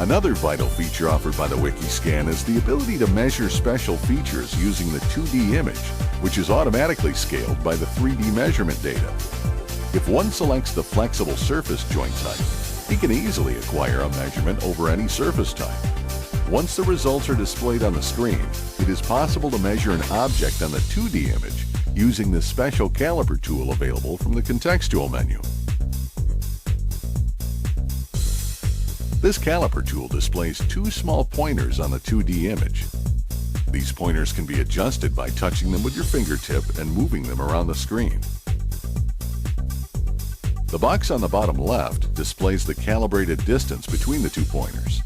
Another vital feature offered by the WiKi-Scan is the ability to measure special features using the 2D image, which is automatically scaled by the 3D measurement data. If one selects the flexible surface joint type, he can easily acquire a measurement over any surface type. Once the results are displayed on the screen, it is possible to measure an object on the 2D image using the special caliper tool available from the contextual menu. This caliper tool displays two small pointers on the 2D image. These pointers can be adjusted by touching them with your fingertip and moving them around the screen. The box on the bottom left displays the calibrated distance between the two pointers.